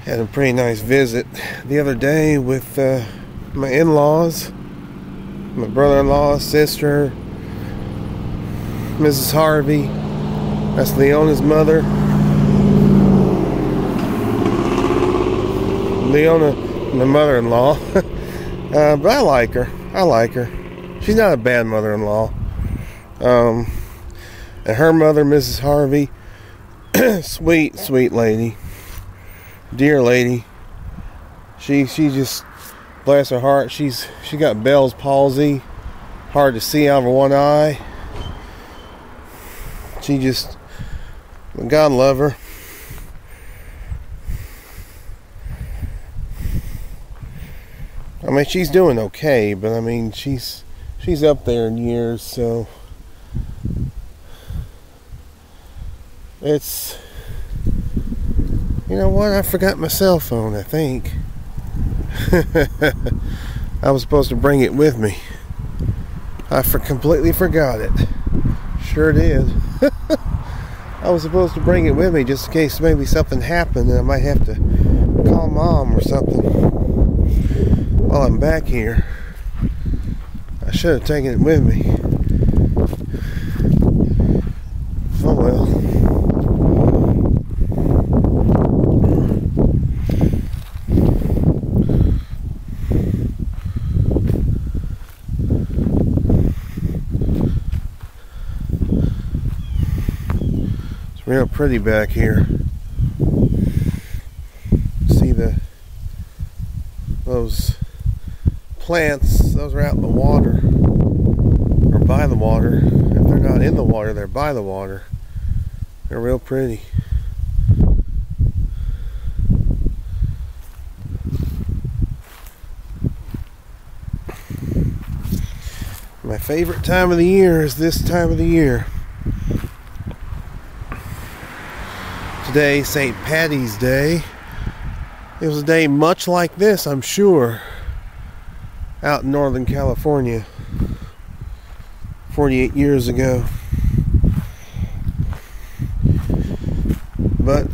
Had a pretty nice visit the other day with my in-laws, my brother-in-law, sister, Mrs. Harvey. That's Leona's mother. Leona, my mother-in-law. But I like her. She's not a bad mother-in-law. And her mother, Mrs. Harvey, sweet lady. Dear lady. She just, bless her heart, she got Bell's palsy, hard to see out of one eye. She just, God love her. I mean, she's doing okay, but I mean, she's up there in years, so it's, you know what, I forgot my cell phone, I think. I was supposed to bring it with me. I completely forgot it. Sure did. I was supposed to bring it with me just in case maybe something happened and I might have to call Mom or something while I'm back here. I should have taken it with me. Oh well. It's real pretty back here. See those plants, those are out in the water, or by the water. If they're not in the water, they're by the water. They're real pretty. My favorite time of the year is this time of the year. Today, St. Patty's Day. It was a day much like this, I'm sure, out in Northern California 48 years ago. But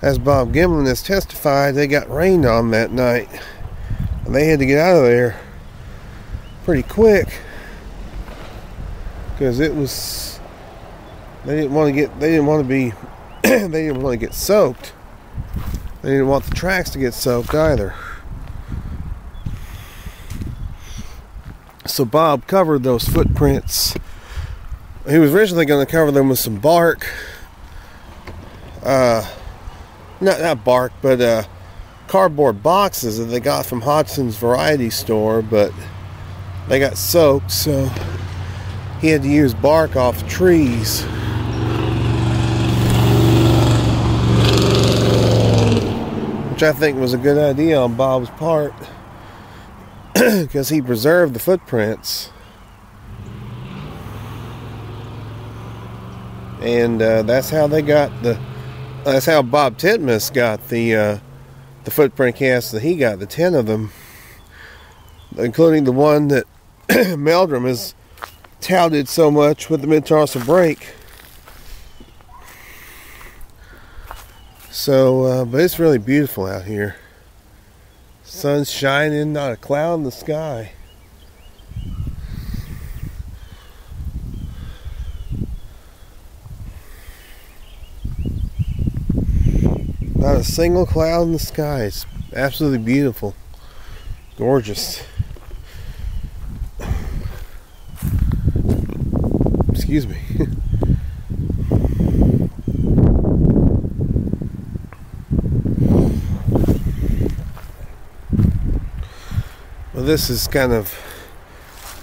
as Bob Gimlin has testified, they got rained on that night and they had to get out of there pretty quick because it was, they didn't want to get soaked. They didn't want the tracks to get soaked either. So Bob covered those footprints. He was originally going to cover them with some bark. Not bark, but cardboard boxes that they got from Hodson's Variety Store, but they got soaked, so he had to use bark off the trees. Which I think was a good idea on Bob's part, because he preserved the footprints. And that's how they got that's how Bob Titmus got the footprint casts that he got, the 10 of them, including the one that Meldrum has touted so much with the mid-tarsal break. So, but it's really beautiful out here. Sun's shining, not a cloud in the sky. Not a single cloud in the sky. It's absolutely beautiful. Gorgeous. Excuse me. Well, this is kind of,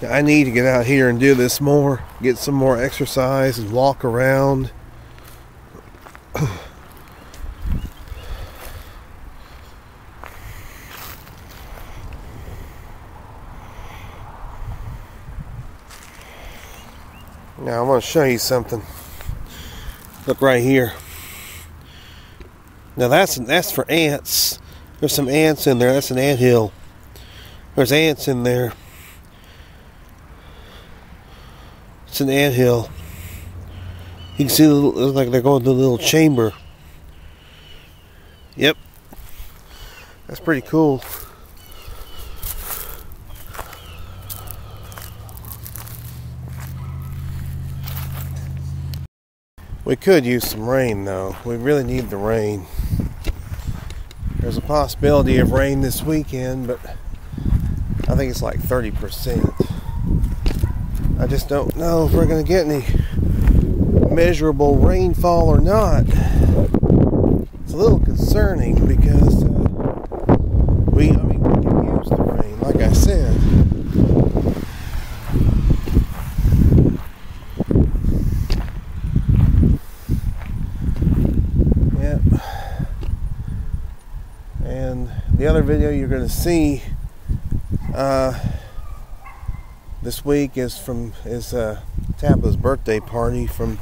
I need to get out here and do this more, get some more exercise and walk around. Now I want to show you something. Look right here. Now that's for ants. There's some ants in there. That's an anthill. There's ants in there. It's an anthill. You can see it looks like they're going to a little chamber. Yep. That's pretty cool. We could use some rain though. We really need the rain. There's a possibility of rain this weekend, but I think it's like 30%. I just don't know if we're going to get any measurable rainfall or not. It's a little concerning because we can use the rain, like I said. Yep. And the other video you're going to see this week is Tabitha's birthday party from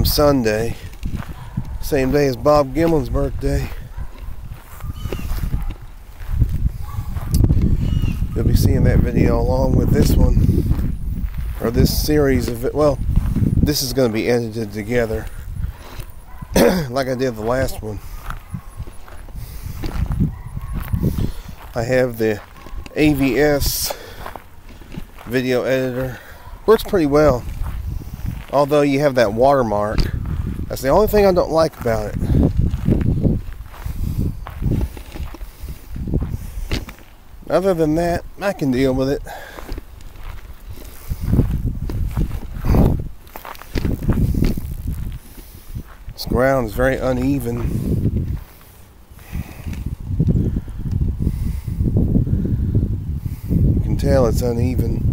Sunday, same day as Bob Gimlin's birthday. You'll be seeing that video along with this one, or this series of it. Well, this is going to be edited together like I did the last one. I have the AVS video editor. Works pretty well, although you have that watermark. That's the only thing I don't like about it. Other than that, I can deal with it. This ground is very uneven. You can tell it's uneven.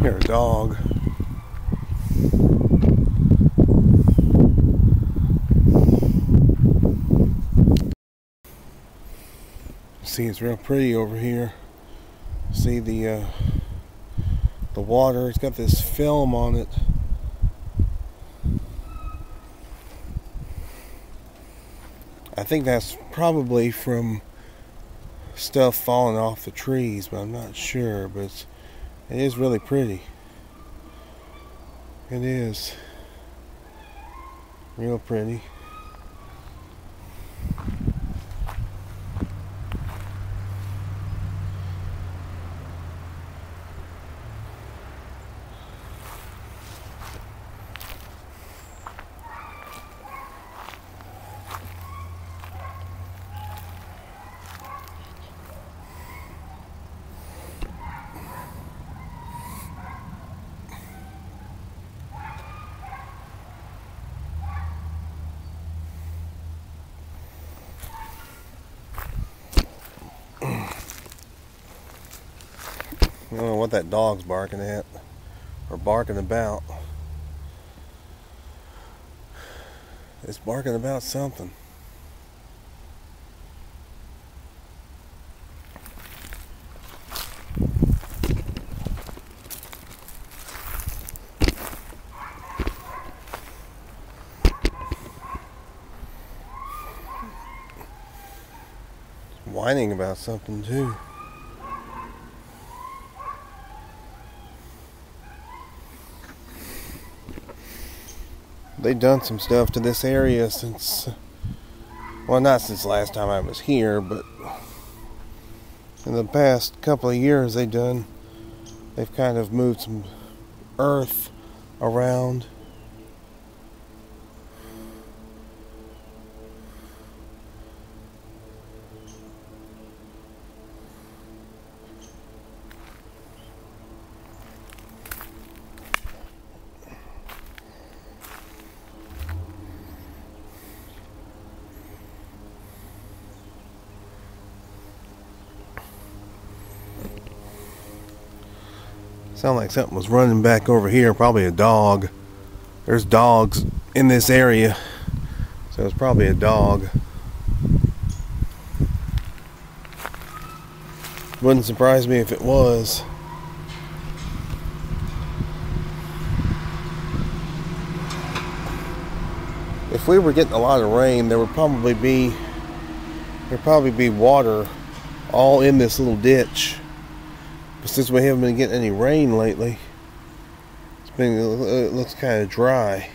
Here's a dog. See, it's real pretty over here. See the water. It's got this film on it. I think that's probably from stuff falling off the trees, but I'm not sure. But it is really pretty. It is. Real pretty. I don't know what that dog's barking at or barking about. It's barking about something. Whining about something too. They've done some stuff to this area since, well, not since last time I was here, but in the past couple of years they've kind of moved some earth around. Sound like something was running back over here. Probably a dog. There's dogs in this area, so it's probably a dog. Wouldn't surprise me if it was. If we were getting a lot of rain, there'd probably be water all in this little ditch. But since we haven't been getting any rain lately, it looks kind of dry.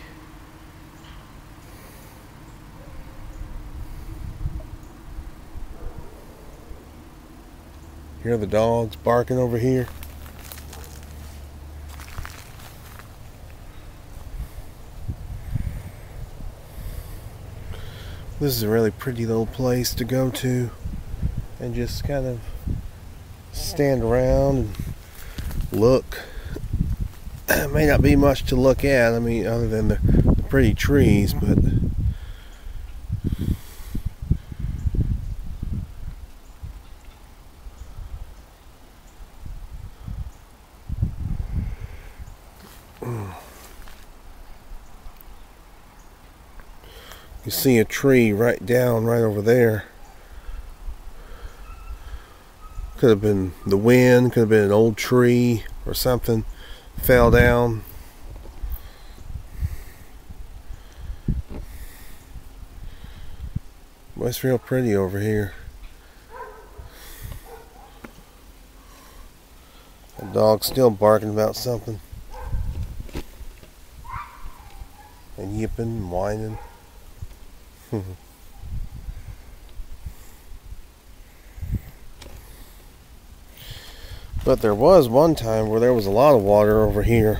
Hear the dogs barking over here. This is a really pretty little place to go to and just kind of stand around and look. It may not be much to look at, I mean, other than the pretty trees, but you see a tree right over there. Could have been the wind, could have been an old tree or something fell down. Well, it's real pretty over here. The dog's still barking about something. And yipping and whining. But there was one time where there was a lot of water over here.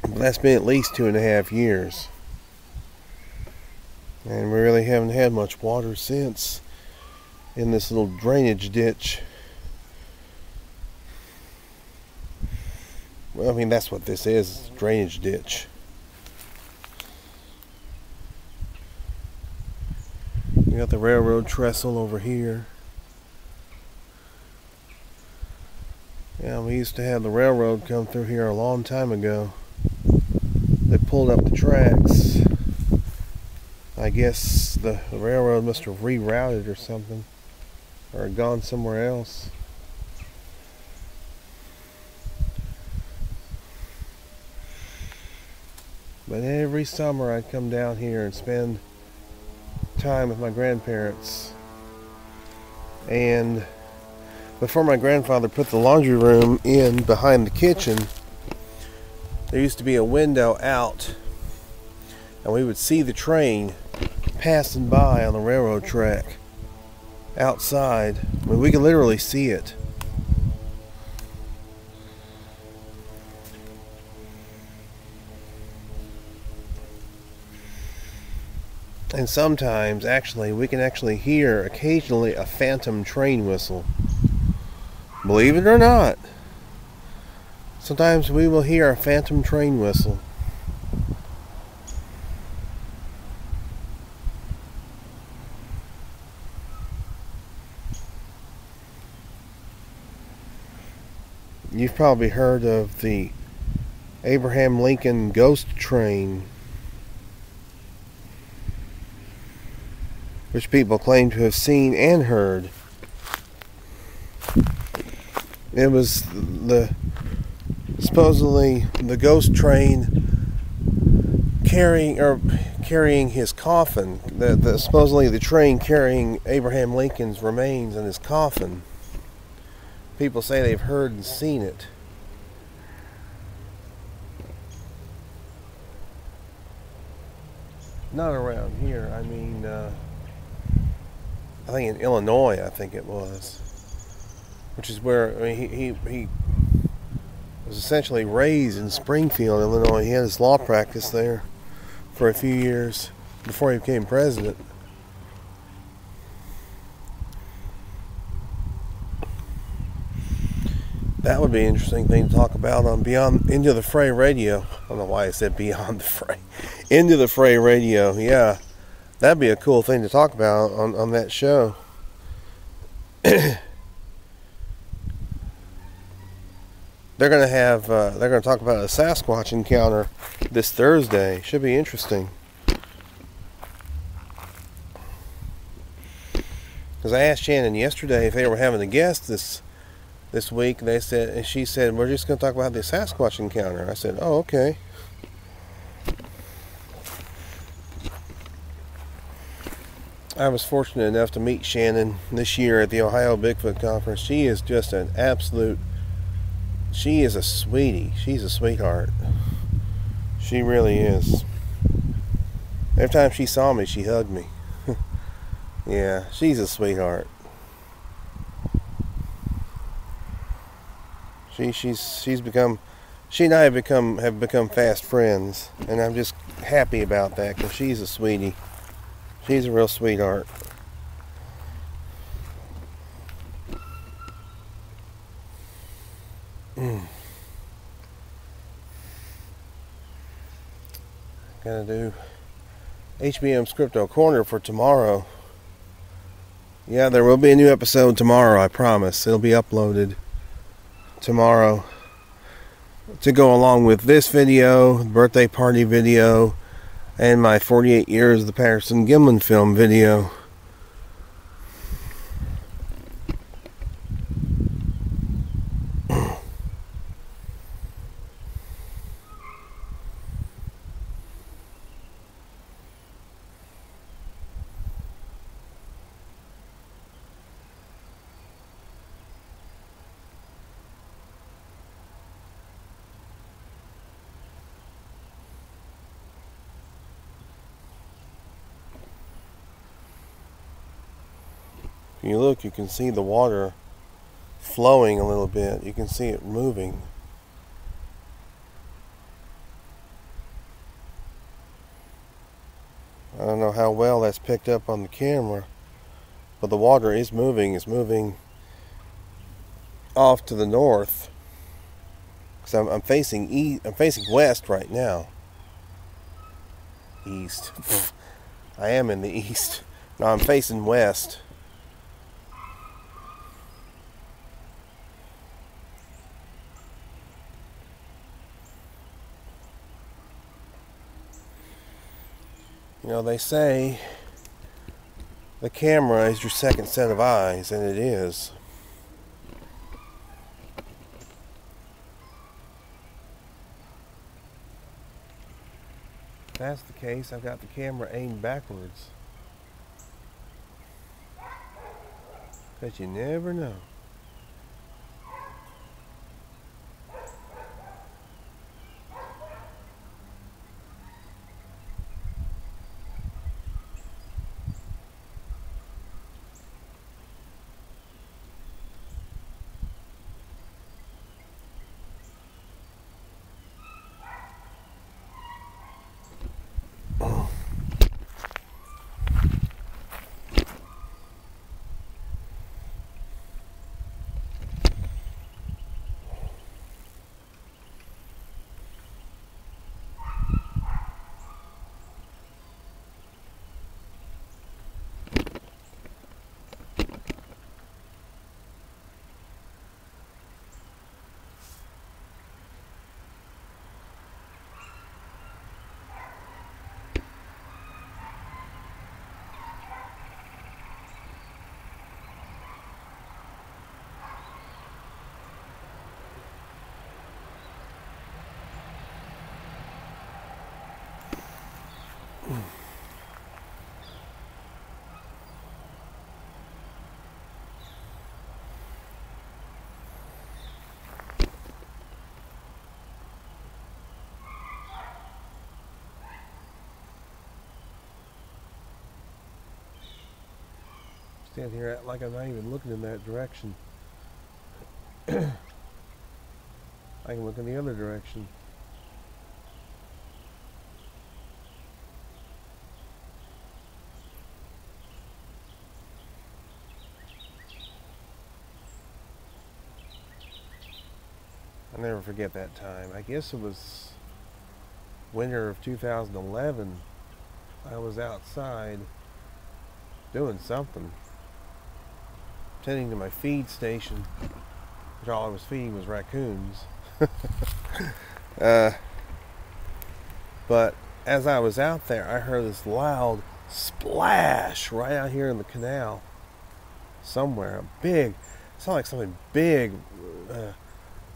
But that's been at least 2.5 years. And we really haven't had much water since in this little drainage ditch. Well, I mean, that's what this is. It's a drainage ditch. We got the railroad trestle over here. Yeah, we used to have the railroad come through here a long time ago. They pulled up the tracks. I guess the railroad must have rerouted or something, or gone somewhere else. But every summer I'd come down here and spend time with my grandparents. And before my grandfather put the laundry room in behind the kitchen, there used to be a window out, and we would see the train passing by on the railroad track outside. I mean, we could literally see it. And sometimes, actually, we can actually hear occasionally a phantom train whistle. Believe it or not, sometimes we will hear a phantom train whistle. You've probably heard of the Abraham Lincoln ghost train, which people claim to have seen and heard. It was supposedly the ghost train carrying his coffin. Supposedly the train carrying Abraham Lincoln's remains in his coffin. People say they've heard and seen it. Not around here. I mean, I think in Illinois, I think it was, which is where, I mean, he was essentially raised in Springfield, Illinois. He had his law practice there for a few years before he became president. That would be an interesting thing to talk about on Beyond Into the Fray Radio. I don't know why I said Beyond the Fray. Into the Fray Radio, yeah. That'd be a cool thing to talk about on that show. They're gonna talk about a Sasquatch encounter this Thursday. Should be interesting. Because I asked Shannon yesterday if they were having a guest this week. She said, we're just gonna talk about the Sasquatch encounter. I said, oh, okay. I was fortunate enough to meet Shannon this year at the Ohio Bigfoot Conference. She is just an absolute, she is a sweetie. She's a sweetheart. She really is. Every time she saw me, she hugged me. Yeah, she's a sweetheart. She's become, she and I have become fast friends, and I'm just happy about that because she's a sweetie. She's a real sweetheart. Gotta do HBM's Cryptid-Corner for tomorrow. Yeah, there will be a new episode tomorrow, I promise. It'll be uploaded tomorrow to go along with this video, birthday party video, and my 48 years of the Patterson Gimlin film video. If you look, you can see the water flowing a little bit. You can see it moving. I don't know how well that's picked up on the camera, but the water is moving. It's moving off to the north. Because I'm facing west right now. East. I am in the east. No, I'm facing west. You know, they say the camera is your second set of eyes, and it is. If that's the case, I've got the camera aimed backwards. But you never know. Stand here like I'm not even looking in that direction. I can look in the other direction. I'll never forget that time. I guess it was winter of 2011. I was outside doing something, tending to my feed station, which all I was feeding was raccoons. But as I was out there, I heard this loud splash right out here in the canal somewhere. A big, it sounded like something big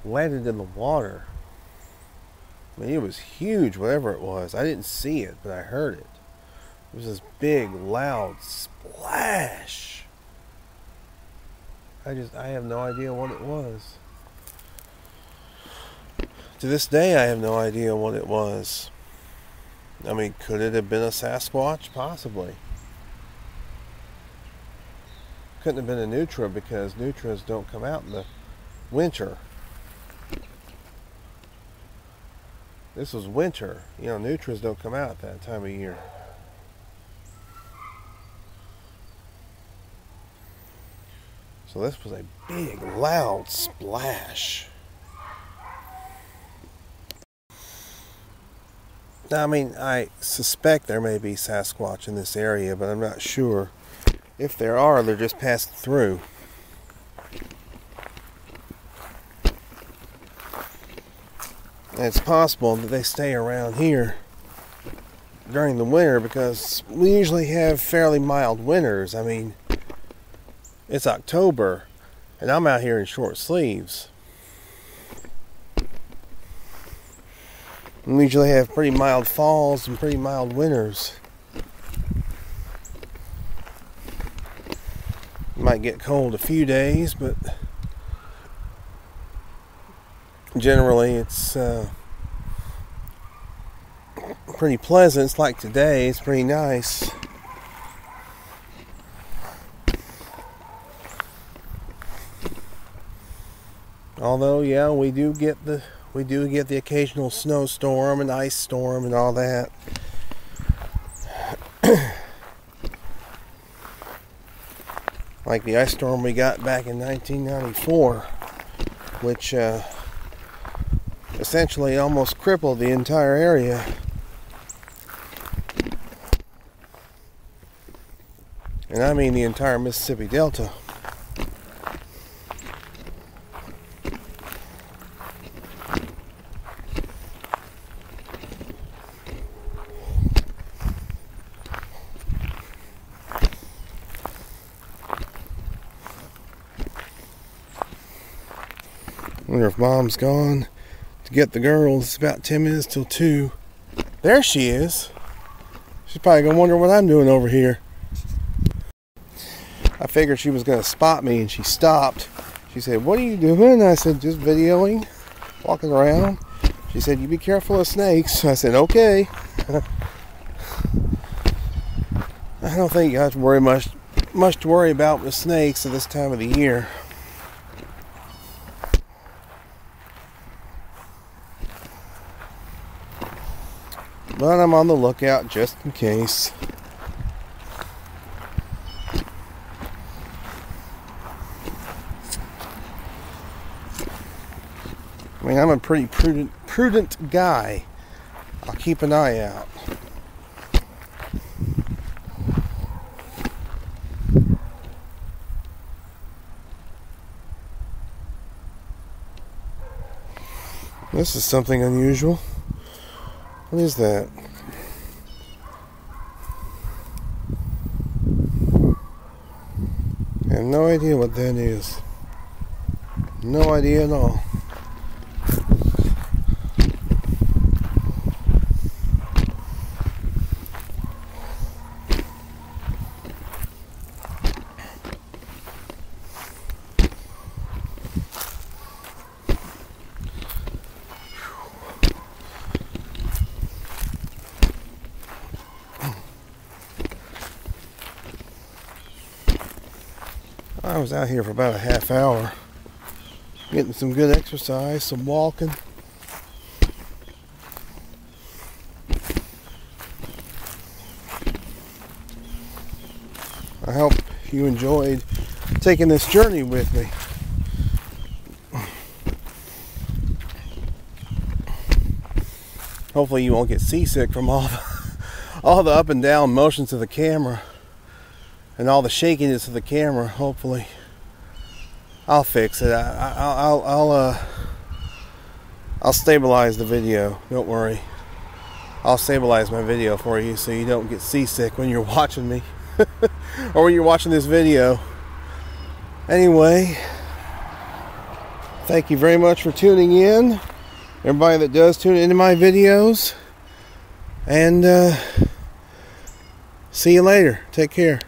landed in the water. I mean, it was huge, whatever it was. I didn't see it, but I heard it. It was this big, loud splash. splash. I have no idea what it was. To this day, I have no idea what it was. I mean, could it have been a Sasquatch? Possibly. Couldn't have been a nutria because nutrias don't come out in the winter. This was winter. You know, nutrias don't come out at that time of year. So this was a big, loud splash. Now, I mean, I suspect there may be Sasquatch in this area, but I'm not sure. If there are, they're just passing through. And it's possible that they stay around here during the winter because we usually have fairly mild winters. I mean, it's October and I'm out here in short sleeves. We usually have pretty mild falls and pretty mild winters. Might get cold a few days, but generally it's pretty pleasant. It's like today, it's pretty nice. Although, yeah, we do get the occasional snowstorm and ice storm and all that. Like the ice storm we got back in 1994, which essentially almost crippled the entire area. And I mean the entire Mississippi Delta. I wonder if Mom's gone to get the girls. It's about 10 minutes till 2. There she is. She's probably going to wonder what I'm doing over here. I figured she was going to spot me and she stopped. She said, "What are you doing?" I said, "Just videoing, walking around." She said, "You be careful of snakes." I said, "Okay." I don't think you have to worry much to worry about with snakes at this time of the year. But I'm on the lookout just in case. I mean, I'm a pretty prudent guy. I'll keep an eye out. This is something unusual. What is that? I have no idea what that is. No idea at all. I was out here for about a half hour, getting some good exercise, some walking. I hope you enjoyed taking this journey with me. Hopefully you won't get seasick from all the up and down motions of the camera. And all the shakiness of the camera. Hopefully, I'll fix it. I'll stabilize the video. Don't worry. I'll stabilize my video for you so you don't get seasick when you're watching me, or when you're watching this video. Anyway, thank you very much for tuning in. Everybody that does tune into my videos, and see you later. Take care.